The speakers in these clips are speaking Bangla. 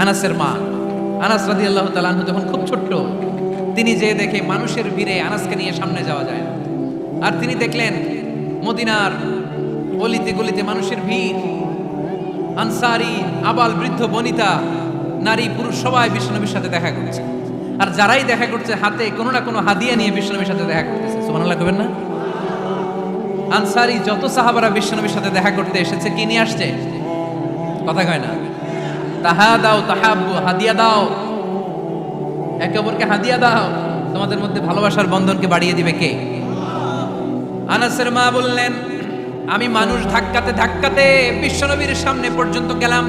আনাসের মা, আনাস রাদিয়াল্লাহু তাআলা আনহু তখন খুব ছোট্ট, তিনি যে দেখে মানুষের ভিড়ে আনাসকে নিয়ে সামনে যাওয়া যায় না, আর তিনি দেখলেন মদিনার অলিতে গলিতে মানুষের ভিড়, আনসারি, আবাল বৃদ্ধ বনিতা, নারী পুরুষ সবাই বিশ্বনবীর সাথে দেখা করছে, আর যারাই দেখা করছে হাতে কোনো না কোনো হাদিয়া নিয়ে বিশ্বনবীর সাথে দেখা করতেছে। সুবহানাল্লাহ কইবেন না? আনসারি যত সাহাবারা বিশ্বনবীর সাথে দেখা করতে এসেছে কি নিয়ে আসছে? কথা কয় না? তাহাদাও তাহাব্বু, হাদিয়া দাও, একে অপরকে হাদিয়া দাও, তোমাদের মধ্যে ভালোবাসার বন্ধনকে বাড়িয়ে দিবে কে? আনাসের মা বললেন, আমি মানুষ ধাক্কাতে ধাক্কাতে বিশ্বনবীর সামনে পর্যন্ত গেলাম,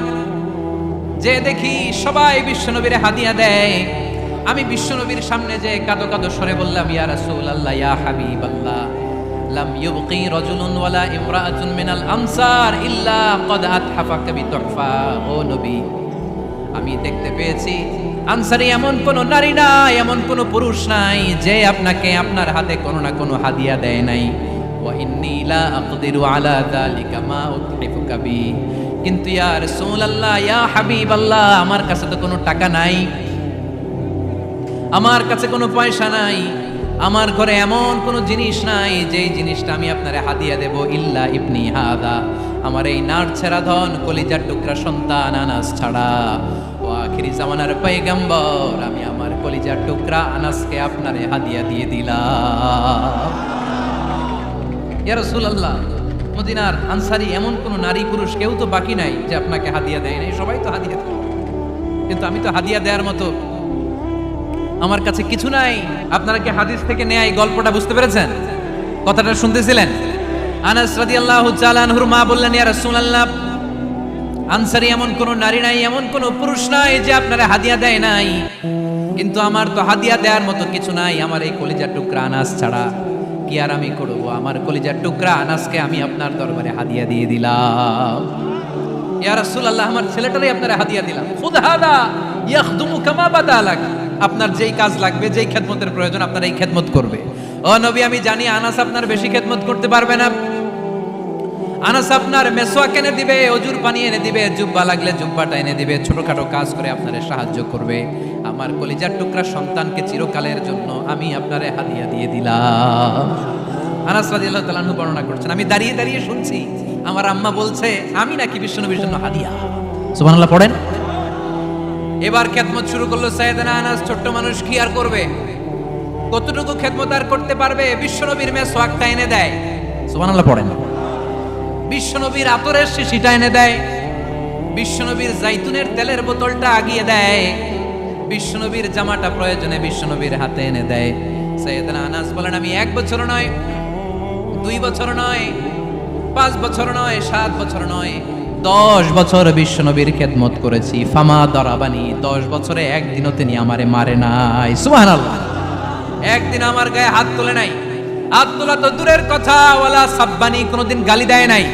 যে দেখি সবাই বিশ্বনবীর হাদিয়া দেয়। আমি বিশ্বনবীর সামনে যে কাঁদো কাঁদো সরে বললাম, ইয়া রাসূলুল্লাহ, ইয়া হাবিবাল্লাহ, লাম ইউবকি রাজুলুন ওয়ালা ইমরাআতুন মিনাল আনসার ইল্লা ক্বাদ আতহাফাকা বিতুহফা। ও নবী, আমি দেখতে পেয়েছি আনসারী এমন কোন নারী নাই, এমন কোন পুরুষ নাই যে আপনাকে আপনার হাতে কোনো না কোনো হাদিয়া দেয় নাই। ওয়া ইন্নী লা আকদিরু আলা যালিকা মা উতহিফুকা বি। কিন্তু ইয়া রাসূলুল্লাহ, ইয়া হাবিবাল্লাহ, আমার কাছে তো কোনো টাকা নাই, আমার কাছে কোনো পয়সা নাই, আমার ঘরে এমন কোনো জিনিস নাই যেই জিনিসটা আমি আপনারে হাদিয়া দেব, ইল্লা ইবনি হাদা, আমার এই নাড়ছেড়া ধন কলিজার টুকরা সন্তান আনাস ছাড়া। ও আখিরি জামানার পয়গম্বর, আমি আমার কলিজার টুকরা আনাসকে আপনারে হাদিয়া দিয়ে দিলাম। ইয়া রাসূলুল্লাহ, মদিনার আনসারী এমন কোনো নারী পুরুষ কেউ তো বাকি নাই যে আপনাকে হাদিয়া দেয় নাই, সবাই তো হাদিয়া দেয়, কিন্তু আমি তো হাদিয়া দেওয়ার মতো আমার কাছে কিছু নাই। আপনারা কি হাদিস থেকে নেয়া এই গল্পটা বুঝতে পেরেছেন? কথাটা শুনতেছিলেন? আনাস রাদিয়াল্লাহু তাআলা আনহুর মা বললেন, ইয়া রাসূলুল্লাহ, আনসারী এমন কোন নারী নাই, এমন কোন পুরুষ নাই যে আপনারা হাদিয়া দেয় নাই, কিন্তু আমার তো হাদিয়া দেওয়ার মতো কিছু নাই আমার এই কলিজার টুকরা আনাস ছাড়া। কি আর আমি করব? আমার কলিজার টুকরা আনাসকে আমি আপনার দরবারে হাদিয়া দিয়ে দিলাম। ইয়া রাসূলুল্লাহ, আমার ছেলেটারই আপনারা হাদিয়া দিলাম। খুদ হাদা ইয়াখদুমু কামা বাদালাক, আপনার যেই কাজ লাগবে, যেই খেদমতের প্রয়োজন আপনার এই খেদমত করবে। ও নবী, আমি জানি আনাস আপনার বেশি খেদমত করতে পারবে না, আনাস আপনার মেসওয়াক এনে দিবে, অজুর পানি এনে দিবে, জুব্বা লাগলে জুব্বাটা এনে দিবে, ছোটখাটো কাজ করে আপনারে সাহায্য করবে। আমার কলিজার টুকরা সন্তানকে চিরকালের জন্য আমি আপনারে হাদিয়া দিয়ে দিলাম। আনাস রাদিয়াল্লাহু তাআলা আনহু বর্ণনা করছেন, আমি দাঁড়িয়ে দাঁড়িয়ে শুনছি আমার আম্মা বলছে আমি নাকি বিশ্বনবীর জন্য হাদিয়া। সুবহানাল্লাহ পড়েন। এবার খেদমত শুরু করলো সাইয়েদনা আনাস। ছোট্ট মানুষ কি আর করবে, কতটুকু খেদমত আর করতে পারবে? বিশ্বনবীর মেসওয়াকটা এনে দেয়। সুবহানাল্লাহ পড়েন। বিশ্বনবীর আতরের শিশিটা এনে দেয়, বিশ্বনবীর জাইতুনের তেলের বোতলটা আগিয়ে দেয়, বিশ্বনবীর জামাটা প্রয়োজনে বিশ্বনবীর হাতে এনে দেয়। সাইয়েদনা আনাস বলেন, আমি 1 বছর নয়, 2 বছর নয়, 5 বছর নয়, 7 বছর নয়, 10 বছর বিশ্বনবীর খেদমত করেছি। ফামা দরাবানি, 10 বছরে একদিনও তিনি আমারে মারে নাই। সুবহানাল্লাহ। একদিন আমার গায়ে হাত তোলে নাই, হাত তোলা তো দূরের কথা, ওয়ালা সাব্বানি, কোনোদিন গালি দেয় নাই,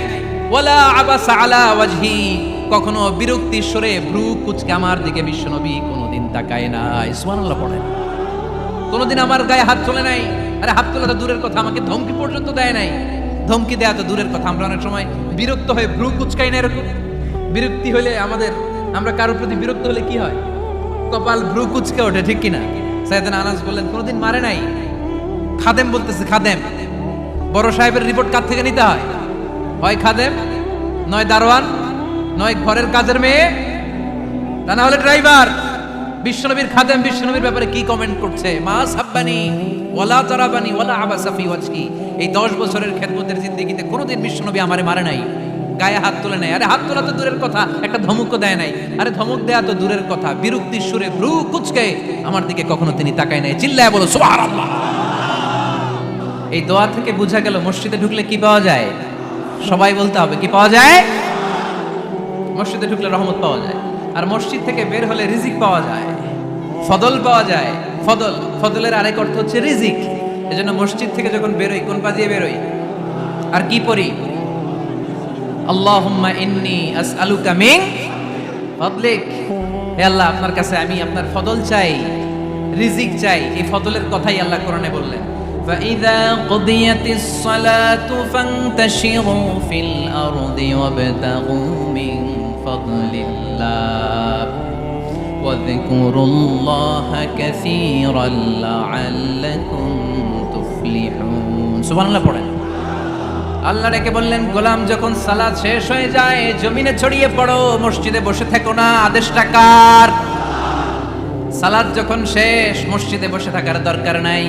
ওয়ালা আবাসা আলা ওয়াজহি, কখনো বিরক্তির সুরে ভ্রু কুঁচকে আমার দিকে বিশ্বনবী কোনোদিন তাকায় নাই। সুবহানাল্লাহ পড়েন। কোনোদিন আমার গায়ে হাত তোলে নাই। আরে হাত তোলা তো দূরের কথা, আমাকে ধমকি পর্যন্ত দেয় নাই। ধমকি দেয়া তো দূরের কথা, আমরা অনেক সময় বিরক্ত হয়ে ভ্রু কুচকাই না, এরকম বিরক্তি হলে আমরা কারোর প্রতি বিরক্ত হলে কি হয়? কপাল ভ্রু কুচকে ওঠে, ঠিক কিনা? সাইয়েদনা আনাস বললেন, কোনোদিন মারে নাই। খাদেম বলতেছে, খাদেম, বড় সাহেবের রিপোর্ট কার থেকে নিতে হয়? হয় খাদেম, নয় দারোয়ান, নয় ঘরের কাজের মেয়ে, তা না হলে ড্রাইভার। বিশ্বনবীর খাদেম বিশ্বনবীর ব্যাপারে কি কমেন্ট করছে? মা সাব্বানি ওয়ালা তারাবানি ওয়ালা আবাসা ফি ওয়াজহি। এই 10 বছরের খেদমতের জিন্দেগিতে কোনোদিন বিশ্বনবী আমারে মারে নাই, গায়ে হাত তোলে নাই। আরে হাত তোলা তো দূরের কথা, একটা ধমকও দেয় নাই। আরে ধমক দেয়া তো দূরের কথা, বিরক্তির সুরে ভ্রু কুচকে আমার দিকে কখনো তিনি তাকায় নাই। চিল্লায় বলো সুবহানাল্লাহ। এই দোয়া থেকে বোঝা গেল মসজিদে ঢুকলে কি পাওয়া যায়? সবাই বলতে হবে, কি পাওয়া যায়? মসজিদে ঢুকলে রহমত পাওয়া যায়, আর মসজিদ থেকে বের হলে রিজিক পাওয়া যায়, ফদল পাওয়া যায়। ফদল, ফদলের আরেক অর্থ হচ্ছে রিজিক। এজন্য মসজিদ থেকে যখন বেরোই কোন পা দিয়ে বেরোই আর কি পড়ি? আল্লাহুম্মা ইন্নী আসআলুকা মিন ফাদলিক, হে আল্লাহ, আপনার কাছে আমি আপনার ফদল চাই, রিজিক চাই। এই ফদলের কথাই আল্লাহ কোরআনে বললেন, فَإِذَا قُضِيَتِ الصَّلَاةُ فَانْتَشِرُوا فِي الْأَرْضِ وَابْتَغُوا مِنْ فَضْلِ اللَّهِ ওয়াযকুরুল্লাহা কাসীরান লাআল্লাকুম তুফলিহুন। সুবহানাল্লাহ পড়েন। আল্লাহ ডেকে বললেন, গোলাম যখন সালাত শেষ হয়ে যায় জমিনে ছড়িয়ে পড়ো, মসজিদে বসে থেকো না। আদেশটা কার? সালাত যখন শেষ মসজিদে বসে থাকার দরকার নাই,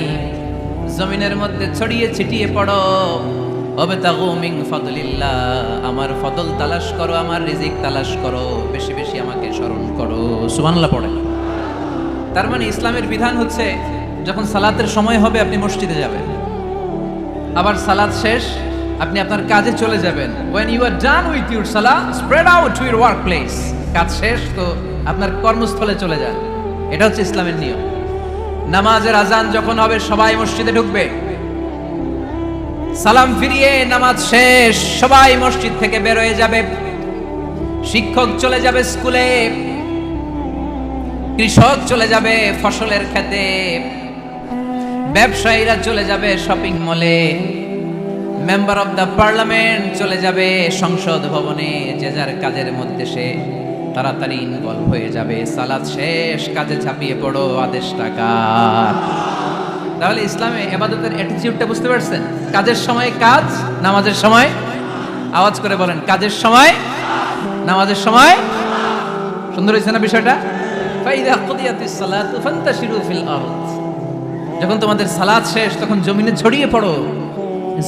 জমিনের মধ্যে ছড়িয়ে ছিটিয়ে পড়ো। ওয়াবতাগু মিন ফাদলিল্লাহ, আমার ফদল তালাশ করো, আমার রিজিক তালাশ করো, বেশি বেশি আমাকে স্মরণ করো। সুবহানাল্লাহ পড়েন। তার মানে ইসলামের বিধান হচ্ছে যখন সালাতের সময় হবে আপনি মসজিদে যাবেন, আবার সালাত শেষ আপনি আপনার কাজে চলে যাবেন। when you are done with your salah spread out to your workplace, কাজ শেষ তো আপনার কর্মস্থলে চলে যান। এটা হচ্ছে ইসলামের নিয়ম। নামাজের আজান যখন হবে সবাই মসজিদে ঢুকবে, সালাম ফিরিয়ে নামাজ শেষ সবাই মসজিদ থেকে বের হয়ে যাবে। শিক্ষক চলে যাবে স্কুলে, কৃষক চলে যাবে ফসলের খেতে, ব্যবসায়ীরা চলে যাবে শপিং মলে, মেম্বার অফ দ্য পার্লামেন্ট চলে যাবে সংসদ ভবনে। যে যার কাজের মধ্যে সে তাড়াতাড়ি ইনভলভ হয়ে যাবে। সালাত শেষ, কাজে ঝাঁপিয়ে পড়ো। আদেশটা কার? তাহলে ইসলামে ইবাদতের অ্যাটিটিউডটা বুঝতে পারছেন? কাজের সময় কাজ, নামাজের সময় আওয়াজ করে বলেন, কাজের সময় নামাজের সময়। সুন্দর হয়েছে না বিষয়টা? ফাইদা কুদিয়াতিস সালাতু ফান্তাশিরু ফিল আরদ, যখন তোমাদের সালাত শেষ তখন জমিনে ছড়িয়ে পড়ো।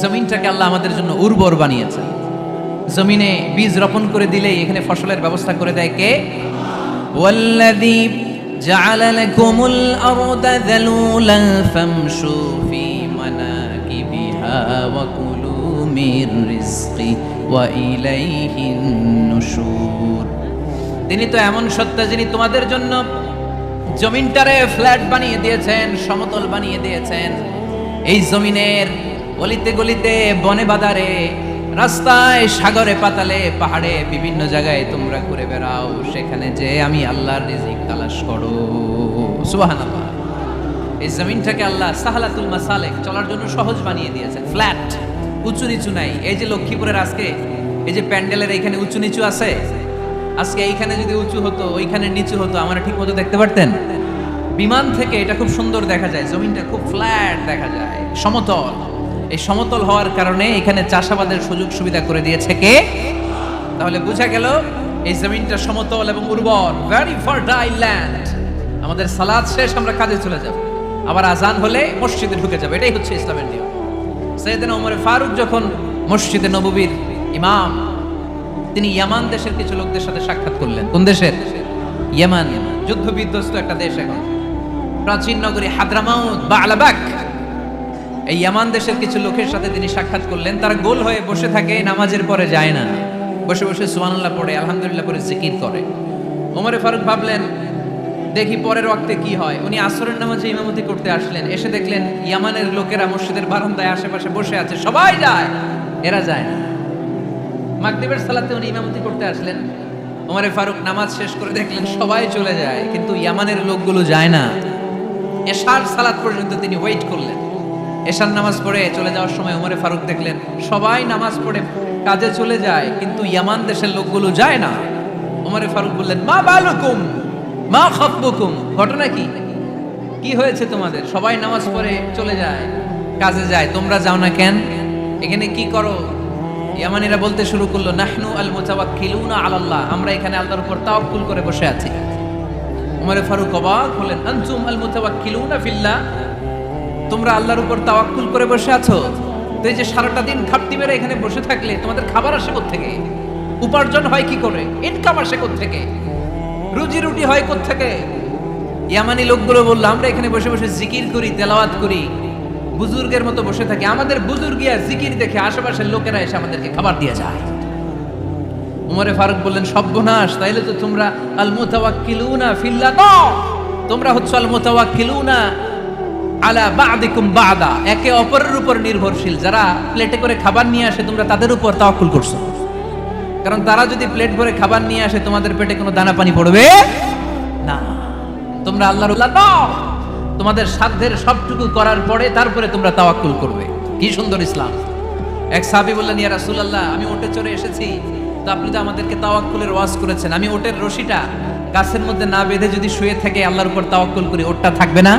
জমিনটাকে আল্লাহ আমাদের জন্য উর্বর বানিয়েছে। জমিনে বীজ রোপণ করে দিলেই এখানে ফসলের ব্যবস্থা করে দেয় কে? ওয়াল্লাযী জাআলা লাকুমুল আরদা যালুলান ফামশু ফি মানাকিবিহা ওয়া কুলু মির রিজকি ওয়া ইলাইহিন নুশুর। তিনি তো এমন সত্তা যিনি তোমাদের জন্য জমিনটারে ফ্ল্যাট বানিয়ে দিয়েছেন, সমতল বানিয়ে দিয়েছেন। এই জমিনের গলিতে গলিতে, বনে বাদারে, রাস্তায়, সাগরে, পাতালে, পাহাড়ে, বিভিন্ন জায়গায় তোমরা ঘুরে বেড়াও। সেখানে যে আমি আল্লাহর রিজিক তালাশ করো। সুবহানাল্লাহ। এই জমিনটাকে আল্লাহ সাহালাতুল মাসালিক, চলার জন্য সহজ বানিয়ে দিয়েছেন। ফ্ল্যাট, উঁচু নিচু নাই। এই যে লক্ষ্মীপুরের আজকে এই যে প্যান্ডেলের এইখানে উঁচু নিচু আছে, আজকে এইখানে যদি উঁচু হতো ওইখানে নিচু হতো, আমরা ঠিক মতো দেখতে পারতেন? বিমান থেকে এটা খুব সুন্দর দেখা যায়, জমিনটা খুব ফ্ল্যাট দেখা যায়, সমতল। এই সমতল হওয়ার কারণে এখানে চাষাবাদের সুযোগ সুবিধা করে দিয়েছে কে? তাহলে বোঝা গেল এই জমিনটা সমতল এবং উর্বর, ভেরি ফার্টাইল ল্যান্ড। আমাদের সালাত শেষ আমরা কাজে চলে যাব, আবার আজান হলে মসজিদে ঢুকে যাবে। এটাই হচ্ছে ইসলামের নিয়ম। সাইয়েদনা ওমর ফারুক যখন মসজিদে নববীর ইমাম, তিনি ইয়ামান দেশের কিছু লোকদের সাথে সাক্ষাৎ করলেন। কোন দেশের? ইয়ামান। যুদ্ধ বিধ্বস্ত একটা দেশ এখন, প্রাচীন নগরী হাদ্রামাউত বা আলাবাক। এই ইয়ামান দেশের কিছু লোকের সাথে তিনি সাক্ষাৎ করলেন। তারা গোল হয়ে বসে থাকে, নামাজের পরে যায় না, বসে বসে সুবহানাল্লাহ পড়ে, আলহামদুলিল্লাহ পড়ে জিকির করে। ওমর ফারুক ভাবলেন দেখি পরের ওয়াক্তে কি হয়। উনি আসরের নামাজে ইমামতি করতে আসলেন, এসে দেখলেন ইয়ামানের লোকেরা মসজিদের বারান্দায় আশেপাশে বসে আছে, সবাই যায়, এরা যায় না। মাগরিবের সালাতে উনি ইমামতি করতে আসলেন, ওমর ফারুক নামাজ শেষ করে দেখলেন সবাই চলে যায়, কিন্তু ইয়ামানের লোকগুলো যায় না। এশার সালাত পর্যন্ত তিনি ওয়েট করলেন। এশার নামাজ পড়ে চলে যাওয়ার সময় ওমর ফারুক দেখলেন সবাই নামাজ পড়ে কাজে চলে যায়, কিন্তু ইয়ামান দেশের লোকগুলো যায় না। ওমর ফারুক বললেন, মা বালুকুম মা খাতবুকুম, ঘটনা কি? কি হয়েছে তোমাদের? সবাই নামাজ পড়ে চলে যায়, কাজে যায়, তোমরা যাও না কেন? এখানে কি করো? ইয়ামানিরা বলতে শুরু করলো, নাহনু আল মুতাওয়াক্কিলুনা আলাল্লাহ, আমরা এখানে আল্লাহর উপর তাওয়াক্কুল করে বসে আছি। ওমর ফারুক অবাক হলেন, আনতুম আল মুতাওয়াক্কিলুনা ফিল্লাহ, তোমরা আল্লাহর উপর তাওয়াক্কুল করে বসে আছো? তো এই যে সারাটা দিন খাপটি মেরে এখানে বসে থাকলে তোমাদের খাবার আসে কোত্থেকে? উপার্জন হয় কি করে? ইনকাম আসে কোত্থেকে? রুজি রুটি হয় কোত্থেকে? ইয়ামানি লোকগুলো বললো, আমরা এখানে বসে বসে জিকির করি, তেলাওয়াত করি, বুজুর্গের মতো বসে থাকি। আমাদের বুজুর্গিয়া জিকির দেখে আশেপাশের লোকেরা এসে আমাদেরকে খাবার দিয়ে যায়। ওমর ফারুক বললেন, সর্বনাশ, তাইলে তো তোমরা আল মুতাওয়াক্কিলুনা ফিল্লাহ না, তোমরা হচ্ছে আল মুতাওয়াক্কিলুনা আলা বা'দিকুম বা'দা, একে অপরের উপর নির্ভরশীল। যারা প্লেটে করে খাবার নিয়ে আসে তোমরা তাদের উপর তাওয়াক্কুল করছো, কারণ তারা যদি প্লেট ভরে খাবার নিয়ে আসে তোমাদের পেটে কোনো দানা পানি পড়বে না। তোমরা আল্লাহর উল্লাহ নও, তোমাদের সাধ্যের সবটুকু করার পরে তারপরে তোমরা তাওয়াক্কুল করবে। কি সুন্দর ইসলাম! এক সাহাবী বললেন, ইয়া রাসূলুল্লাহ, আমি ওটে চড়ে এসেছি, তো আপনি তো আমাদেরকে তাওয়াক্কুলের ওয়াজ করেছেন, আমি ওটের রশিটা গাছের মধ্যে না বেঁধে যদি শুয়ে থাকে আল্লাহর উপর তাওয়াক্কুল করি, ওটটা থাকবে না?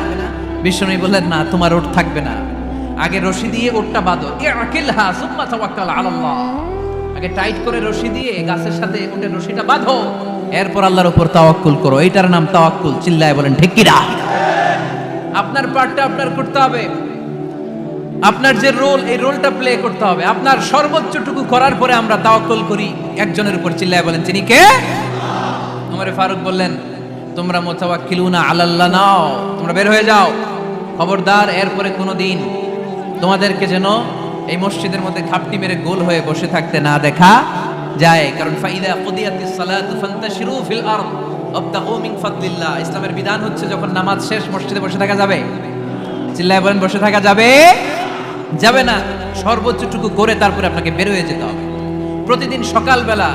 বিশ্বনবী বললেন না, তোমার ওট থাকবে না, আগে রশি দিয়ে ওটটা বাঁধো। ইআকিলহা সুম্মা তাওয়াক্কাল আলাল্লাহ, আগে টাইট করে রশি দিয়ে গাছের সাথে ওটের রশিটা বাঁধো, এরপর আল্লাহর উপর তাওয়াক্কুল করো। এইটার নাম তাওয়াক্কুল। চিল্লায় বলেন ঠিক কিনা? আপনার পার্টটা আপনার করতে হবে, আপনার যে রোল, এই রোলটা প্লে করতে হবে। আপনার সর্বোচ্চটুকু করার পরে আমরা তাওয়াক্কুল করি একজনের উপর। চিল্লায় বলেন তিনি কে? ওমর ফারুক বললেন, তোমরা মুতাওয়াক্কিলুনা আলাল্লাহ নাও, তোমরা বের হয়ে যাও, খবরদার এরপরে কোনোদিন তোমাদেরকে যেন এই মসজিদের মধ্যে ঘাপটি মেরে গোল হয়ে বসে থাকতে না দেখা যায়। কারণ ফাইদা কুদিয়াতিস সালাতু ফান্তাশিরু ফিল আরদ ওয়াবতাগু মিন ফাদলিল্লাহ। ইসলামের বিধান হচ্ছে যখন নামাজ শেষ মসজিদে বসে থাকা যাবে। চিল্লায় বলেন বসে থাকা যাবে? যাবে না। সর্বোচ্চটুকু করে তারপরে আপনাকে বের হয়ে যেতে হবে। প্রতিদিন সকালবেলা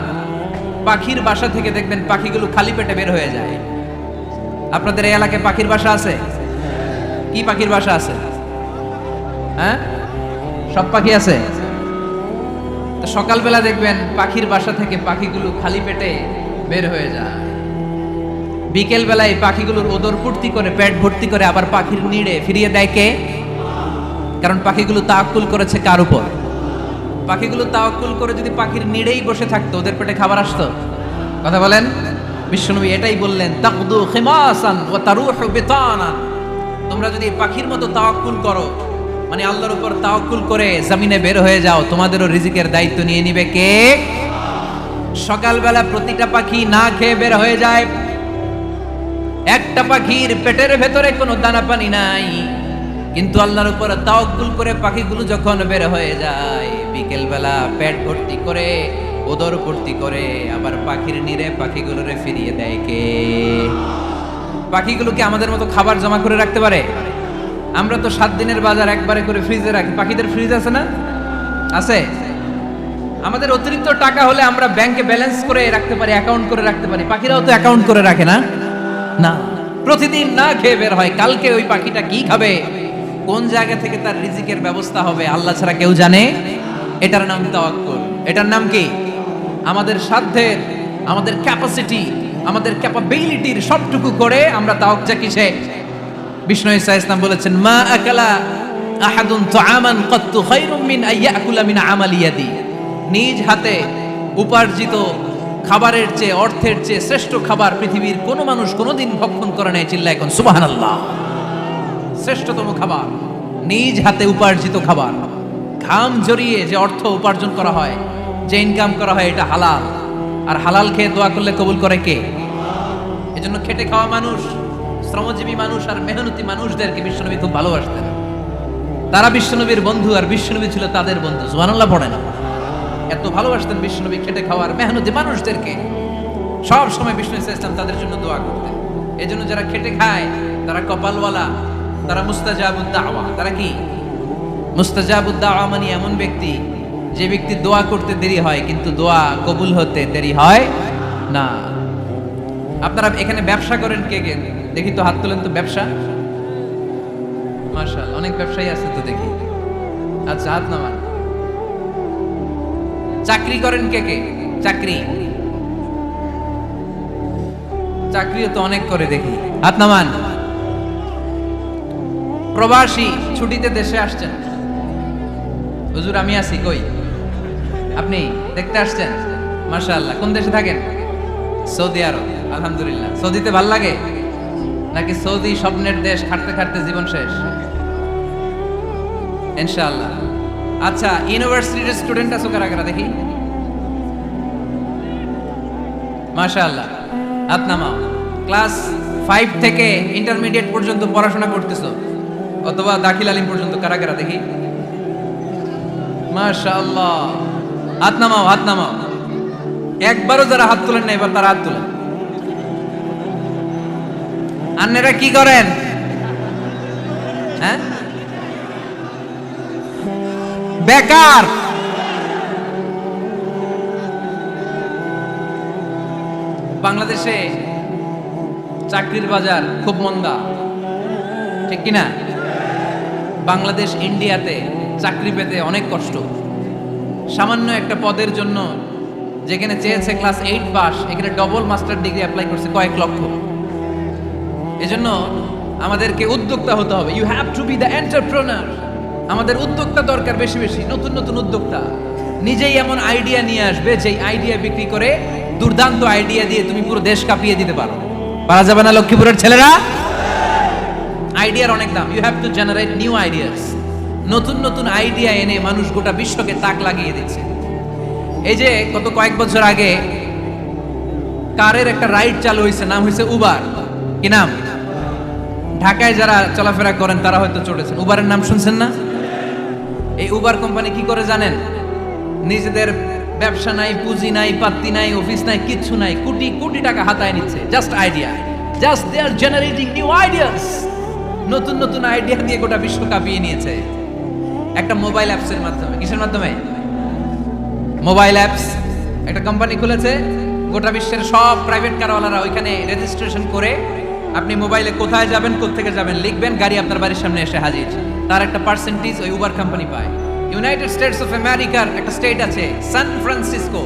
পাখির বাসা থেকে দেখবেন পাখিগুলো খালি পেটে বের হয়ে যায়। আপনাদের এই এলাকায় পাখির বাসা আছে? কি পাখির বাসা আছে? হ্যাঁ, সব পাখি আছে। তো সকালবেলা দেখবেন পাখির বাসা থেকে পাখিগুলো খালি পেটে বের হয়ে যায়। বিকেল বেলায় পাখিগুলোর ওদর পূর্তি করে, পেট ভর্তি করে আবার পাখির নিড়ে ফিরিয়ে দেয় কে? কারণ পাখিগুলো তাওয়াক্কুল করেছে কার উপর? পাখিগুলো তাওয়াক্কুল করে যদি পাখির নিড়েই বসে থাকতো, ওদের পেটে খাবার আসতো? কথা বলেন। বিশ্বনবী এটাই বললেন, তাকদু খিমাসান ওয়া তারুহু বিতানান। তোমরা যদি পাখির মতো তাওয়াক্কুল করো, মানে আল্লাহর উপর তাওয়াক্কুল করে জমিনে বের হয়ে যাও, তোমাদেরও রিজিকের দায়িত্ব নিয়ে নিবে কে? সকালবেলা প্রতিটা পাখি না খেয়ে বের হয়ে যায়। একটা পাখির পেটের ভেতরে কোনো দানা পানি নাই, কিন্তু আল্লাহর উপর তাওয়াক্কুল করে পাখিগুলো যখন বের হয়ে যায়, বিকেল বেলা পেট ভর্তি করে, ওদর ভর্তি করে আবার পাখির নিরে পাখিগুলোরে ফিরিয়ে দেয় কে? পাখিগুলোকে আমাদের মতো খাবার জমা করে রাখতে পারে? আমরা তো 7 দিনের বাজার একবারে করে ফ্রিজে রাখি। পাখিদের ফ্রিজ আছে না? আছে। আমাদের অতিরিক্ত টাকা হলে আমরা ব্যাংকে ব্যালেন্স করে রাখতে পারি, অ্যাকাউন্ট করে রাখতে পারি। পাখিরাও তো অ্যাকাউন্ট করে রাখে না? না, প্রতিদিন না খেয়ে বের হয়। কালকে ওই পাখিটা কি খাবে, কোন জায়গা থেকে তার রিজিকের ব্যবস্থা হবে আল্লাহ ছাড়া কেউ জানে। এটার নাম তাওয়াক্কুল। এটার নাম কি? আমাদের সাধ্যের, আমাদের ক্যাপাসিটি, আমাদের ক্যাপাবিলিটির সবটুকু করে আমরা তাওয়াক্কুল কিসে? বিষ্ণু ঈসা ইসলাম বলেছেন, মা আকালা আহাদুন তুআমান কাত্তু খায়রুম মিন আইয়াকুলা মিন আমালি ইয়াদি। নিজ হাতে উপার্জিত খাবারের চেয়ে, অর্থের চেয়ে শ্রেষ্ঠ খাবার পৃথিবীর কোনো মানুষ কোনোদিন ভক্ষণ করে নাই। চিল্লায় কোন সুবহানাল্লাহ। শ্রেষ্ঠতম খাবার নিজ হাতে উপার্জিত খাবার। ঘাম জড়িয়ে যে অর্থ উপার্জন করা হয়, যে ইনকাম করা হয়, এটা হালাল। আর হালাল খেয়ে দোয়া করলে কবুল করে কে? এজন্য খেটে খাওয়া মানুষ, শ্রমজীবী মানুষ আর মেহনতি মানুষদেরকে বিশ্বনবী খুব ভালোবাসতেন। তারা বিশ্বনবীর বন্ধু আর বিশ্বনবী ছিল তাদের বন্ধু। সুবহানাল্লাহ পড়েন। এত ভালোবাসতেন বিশ্বনবী খেটে খাওয়ার মেহনতি মানুষদেরকে। সব সময় বিষ্ণু ইসলাম তাদের জন্য দোয়া করতেন। এজন্য যারা খেটে খায় তারা কপালওয়ালা, তারা মুস্তাজাবুদ দাওয়া। তারা কি? মুস্তাজাবুদ দাওয়া মানে এমন ব্যক্তি যে ব্যক্তি দোয়া করতে দেরি হয় কিন্তু দোয়া কবুল হতে দেরি হয় না। আপনারা এখানে ব্যবসা করেন কে কে? দেখি তো হাত তোলেন তো। ব্যবসা, মাশাআল্লাহ, অনেক ব্যবসায়ী আছে তো দেখি। আচ্ছা, হাত নামান। চাকরি করেন কে কে? চাকরি, চাকরিও তো অনেক করে দেখি, হাত নামান। প্রবাসী, ছুটিতে দেশে আসছেন। হুজুর আমি আছি কই? আপনি দেখতে আসছেন? মাশাআল্লাহ। কোন দেশে থাকেন? সৌদি আরব। আলহামদুলিল্লাহ। সৌদিতে ভাল লাগে নাকি সৌদি স্বপ্নের দেশ, খাটতে খাটতে জীবন শেষ? ইনশাআল্লাহ। আচ্ছা, ইউনিভার্সিটির স্টুডেন্ট আছো কারা কারা দেখি? মাশাআল্লাহ, হাত নামাও। ক্লাস 5 থেকে ইন্টারমিডিয়েট পর্যন্ত পড়াশোনা করতেছো, অথবা দাখিল আলিম পর্যন্ত কারা কারা দেখি? মাশাআল্লাহ, হাত নামাও, হাত নামাও। একবারও যারা হাত তোলেন না এবার তারা হাত তোলেন। আপনারা কি করেন? হ্যাঁ, বেকার। বাংলাদেশে চাকরির বাজার খুব মন্দা, ঠিক কিনা? বাংলাদেশ ইন্ডিয়াতে চাকরি পেতে অনেক কষ্ট। সামান্য একটা পদের জন্য যেখানে চেয়েছে ক্লাস 8 পাস, এখানে ডবল মাস্টার ডিগ্রি অ্যাপ্লাই করছে কয়েক লক্ষ। এজন্য আমাদেরকে উদ্যোক্তা হতে হবে। You have to be the entrepreneur. আমাদের উদ্যোক্তা দরকার, বেশি বেশি নতুন নতুন উদ্যোক্তা। নিজেই এমন আইডিয়া নিয়ে আসবে যেই আইডিয়া বিক্রি করে দুর্দান্ত আইডিয়া দিয়ে তুমি পুরো দেশ কাঁপিয়ে দিতে পারো। পারা যাবে না লক্ষ্মীপুরের ছেলেরা? আইডিয়ার অনেক দাম। You have to generate new ideas. নতুন নতুন আইডিয়া এনে মানুষ গোটা বিশ্বকে তাক লাগিয়ে দিচ্ছে। এই যে গত কয়েক বছর আগে কারের একটা রাইড চালু হয়েছে, নাম হয়েছে উবার। কি নাম? ঢাকায় যারা চলাফেরা করেন তারা হয়তো চড়েছেন। উবারের নাম শুনছেন না? এই উবার কোম্পানি কি করে জানেন? নিজেদের ব্যবসা নাই, পুঁজি নাই, পাত্তি নাই, অফিস নাই, কিচ্ছু নাই, কোটি কোটি টাকা হাতায় নিচ্ছে। Just idea, just they are generating new ideas. নতুন নতুন আইডিয়া দিয়ে গোটা বিশ্ব কাঁপিয়ে নিয়েছে একটা মোবাইল অ্যাপসের মাধ্যমে। কিসের মাধ্যমে? Mobile apps. একটা কোম্পানি খুলেছে, গোটা বিশ্বের সব প্রাইভেট কারওয়ালারা ওইখানে রেজিস্ট্রেশন করে আপনি মোবাইলে কোথায় যাবেন, কোত্থেকে যাবেন লিখবেন, গাড়ি আপনার বাড়ির সামনে এসে হাজির। তার একটা পার্সেন্টেজ ওই উবার কোম্পানি পায়। ইউনাইটেড স্টেটস অফ আমেরিকার একটা স্টেট আছে সান ফ্রান্সিসকো,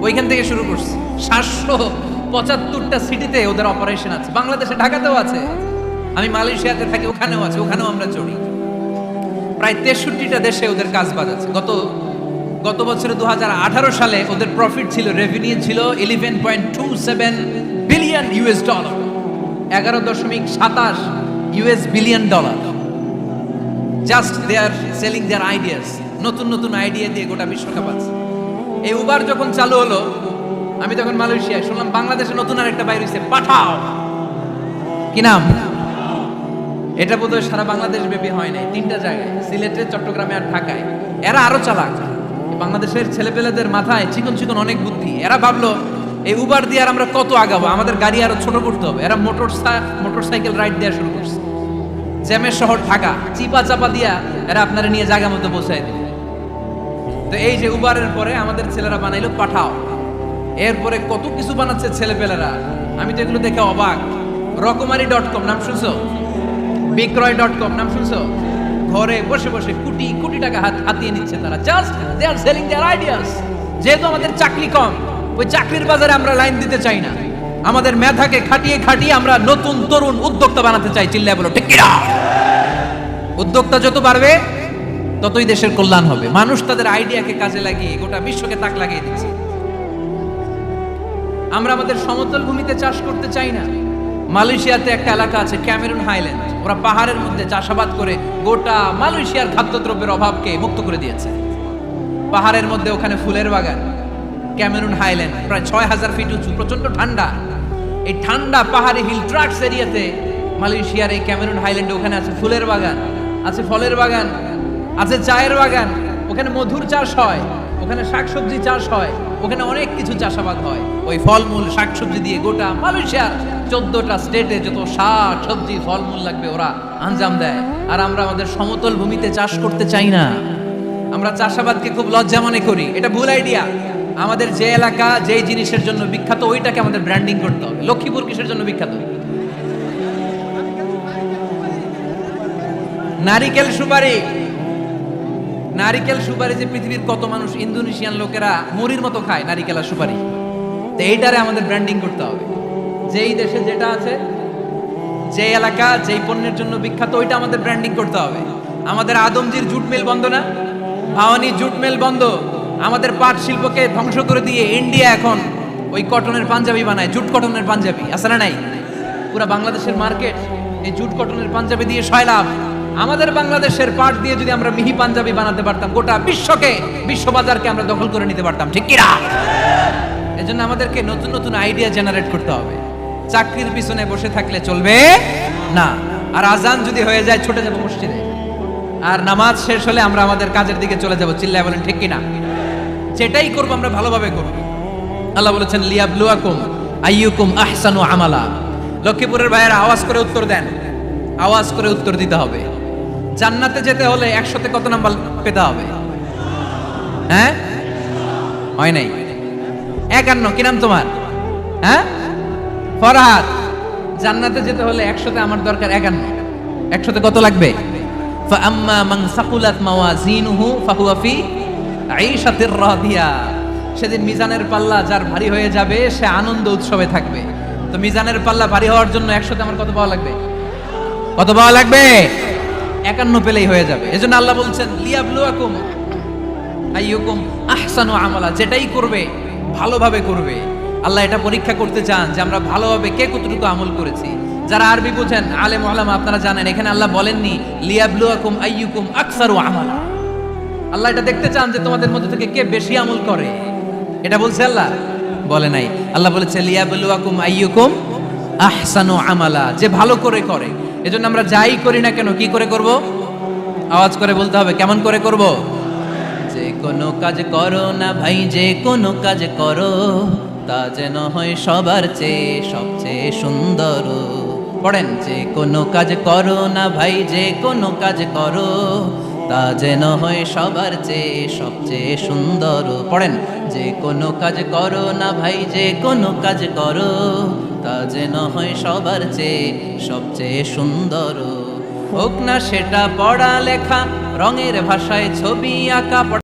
ওইখান থেকে শুরু করছে। 775টা সিটিতে ওদের অপারেশন আছে। বাংলাদেশে ঢাকাতেও আছে, আমি মালয়েশিয়াতে থাকি, ওখানেও আছে, ওখানেও আমরা চড়ি। প্রায় 63টা দেশে ওদের কাজ বাজ আছে। গত বছরে 2018 সালে ওদের প্রফিট ছিল, রেভিনিউ ছিল 11.27 billion US dollar, 11.27 US billion dollar. Just they are selling their ideas. নতুন নতুন আইডিয়া দিয়ে গোটা বিশ্বকাপ আছে। এই উবার যখন চালু হলো, আমি তখন মালয়েশিয়ায় শুনলাম বাংলাদেশে নতুন আরেকটা বাইর হইছে, পাঠাও। কি নাম? এটা বোধহয় সারা বাংলাদেশ ব্যাপী হয় নাই, 3টা জায়গায়, সিলেটে, চট্টগ্রামে আর ঢাকায়। এরা আরো চালাক। বাংলাদেশের ছেলেপেলেদের মাথায় চিকন চিকন অনেক বুদ্ধি। এরা ভাবলো এই উবার দিয়ে আর আমরা কত আগাবো, আমাদের গাড়ি আরো ছোট করতে হবে। এরা মোটরসাইকেল রাইড দেওয়া শুরু করছে। জ্যামের শহর ঢাকা, চিপা চাপা দিয়া এরা আপনারা নিয়ে জায়গা মতো বসায় দেবে। তো এই যে উবারের পরে আমাদের ছেলেরা বানাইলো পাঠাও। এরপরে কত কিছু বানাচ্ছে ছেলেপেলেরা, আমি তো এগুলো দেখে অবাক। রকমারি.com নাম শুনছো? বিক্রয়.com নাম শুনছো? ঘরে বসে বসে কোটি কোটি টাকা হাতিয়ে নিচ্ছে তারা। Just they are selling their ideas. যেহেতু আমাদের চাকরি কম, ওই চাকরির বাজারে আমরা লাইন দিতে চাই না। আমাদের মেধাকে খাটিয়ে খাটিয়ে আমরা নতুন তরুণ উদ্যোক্তা বানাতে চাই। চিল্লায় বলো ঠিক কি না? উদ্যোক্তা যত বাড়বে ততই দেশের কল্যাণ হবে। মানুষ তাদের আইডিয়াকে কাজে লাগিয়ে গোটা বিশ্বকে তাক লাগিয়ে দিচ্ছে। আমরা আমাদের সমতল ভূমিতে চাষ করতে চাই না। মালয়েশিয়াতে একটা এলাকা আছে ক্যামেরুন হাইল্যান্ড, ওরা পাহাড়ের মধ্যে চাষাবাদ করে গোটা মালয়েশিয়ার খাদ্যদ্রব্যের অভাবকে মুক্ত করে দিয়েছে। পাহাড়ের মধ্যে ওখানে ফুলের বাগান, ক্যামেরুন হাইল্যান্ড প্রায় 6000 ফিট উঁচু, প্রচন্ড ঠান্ডা। এই ঠান্ডা পাহাড়ি হিল ট্রাক্স এরিয়াতে মালয়েশিয়ার এই ক্যামেরুন হাইল্যান্ডে ওখানে আছে ফুলের বাগান, আছে ফলের বাগান, আছে চায়ের বাগান, ওখানে মধুর চাষ হয়, ওখানে শাকসবজি চাষ হয়, ওখানে অনেক কিছু চাষাবাদ হয়। ওই ফলমূল শাকসবজি দিয়ে গোটা মালয়েশিয়ার 14টা স্টেটে যত শাক সবজি ফলমূল লাগবে ওরা আঞ্জাম দেয়। আর আমরা আমাদের সমতল ভূমিতে চাষ করতে চাই না। আমরা চাষাবাদকে খুব লজ্জা মনে করি, এটা ভুল আইডিয়া। আমাদের যে এলাকা যেই জিনিসের জন্য বিখ্যাত ওইটাকে আমাদের ব্র্যান্ডিং করতে হবে। লক্ষ্মীপুর কিসের জন্য বিখ্যাত? নারিকেল সুপারি। নারিকেল সুপারি যে পৃথিবীর কত মানুষ, ইন্দোনেশিয়ান লোকেরা মুড়ির মতো খায় নারিকেল আর সুপারি। তো এইটারে আমাদের ব্র্যান্ডিং করতে হবে। যেই দেশে যেটা আছে, যে এলাকা যেই পণ্যের জন্য বিখ্যাত ওইটা আমাদের ব্র্যান্ডিং করতে হবে। আমাদের আদমজির জুট মিল বন্ধ না? ভাওয়ানি জুট মিল বন্ধ। আমাদের পাট শিল্পকে ধ্বংস করে দিয়ে ইন্ডিয়া এখন ওই কটনের পাঞ্জাবি বানায়, জুট কটনের পাঞ্জাবি। আছে না নাই? পুরা বাংলাদেশের মার্কেট এই জুট কটনের পাঞ্জাবি দিয়ে সয়লাভ। আমাদের বাংলাদেশের পাট দিয়ে যদি আমরা মিহি পাঞ্জাবি বানাতে পারতাম, গোটা বিশ্ববাজারকে আমরা দখল করে নিতে পারতাম। ঠিক কি না? এজন্য আমাদেরকে নতুন নতুন আইডিয়া জেনারেট করতে হবে। চাকরির পিছনে বসে থাকলে চলবে না। আর আজান যদি হয়ে যায় ছুটে যাব মসজিদে, আর নামাজ শেষ হলে আমরা আমাদের কাজের দিকে চলে যাব। চিল্লায় বলেন ঠিক কি না? যেটাই করবো আমরা ভালোভাবে করব। আল্লাহ বলেছেন লিয়াবলুয়াকুম আইয়ুকুম আহসানু আমালা। লক্ষ্মীপুরের ভাইয়েরা আওয়াজ করে উত্তর দেন, আওয়াজ করে উত্তর দিতে হবে। জান্নাতে যেতে হলে 100তে কত নাম্বার পেতে হবে? হ্যাঁ, হয় নাই 51। কি নাম তোমার? হ্যাঁ, ফরহাদ। জান্নাতে যেতে হলে 100তে আমার দরকার 51। 100তে কত লাগবে? ফাআম্মা মান সাকুলাত মাওয়াজিনুহু ফাহুয়া ফি আইশাতির রাদিয়া। সেদিন মিজানের পাল্লা যার ভারী হয়ে যাবে সে আনন্দ উৎসবে থাকবে। তো মিজানের পাল্লা ভারী হওয়ার জন্য 100তে আমার কত পাওয়া লাগবে? কত পাওয়া লাগবে? 51 পেলেই হয়ে যাবে। এজন্য আল্লাহ বলছেন লিয়াবলুয়াকুম আইয়ুকুম আহসানু আমালা, যেটাই করবে ভালোভাবে করবে। আল্লাহ এটা পরীক্ষা করতে চান যে আমরা ভালোভাবে কে কতটুকু আমল করেছি। যারা আরবি বুঝেন আলেম ওলামা আপনারা জানেন, এখানে আল্লাহ বলেননি লিয়াবলুয়াকুম আইয়ুকুম আকসারু আমালা। আল্লাহ এটা দেখতে চান যে তোমাদের মধ্যে থেকে কে বেশি আমল করে, এটা বলছে আল্লাহ? বলে নাই। আল্লাহ বলেছে লিয়াবলুয়াকুম আইয়ুকুম আহসানু আমালা, যে ভালো করে করে। এজন্য আমরা যাই করি না কেন কি করে করব? আওয়াজ করে বলতে হবে, কেমন করে করব? যে কোনো কাজ করো না ভাই, যে কোনো কাজ করো তা যেন হয় সবার চেয়ে সবচেয়ে সুন্দর। পড়েন, যে কোনো কাজ করো না ভাই, যে কোনো কাজ করো তা যেন হয় সবার চেয়ে সবচেয়ে সুন্দর। পড়েন, যে কোনো কাজ করো না ভাই, যে কোনো কাজ করো তা যেন হয় সবার চেয়ে সবচেয়ে সুন্দর। হোক না সেটা পড়া লেখা, রঙের ভাষায় ছবি আঁকা।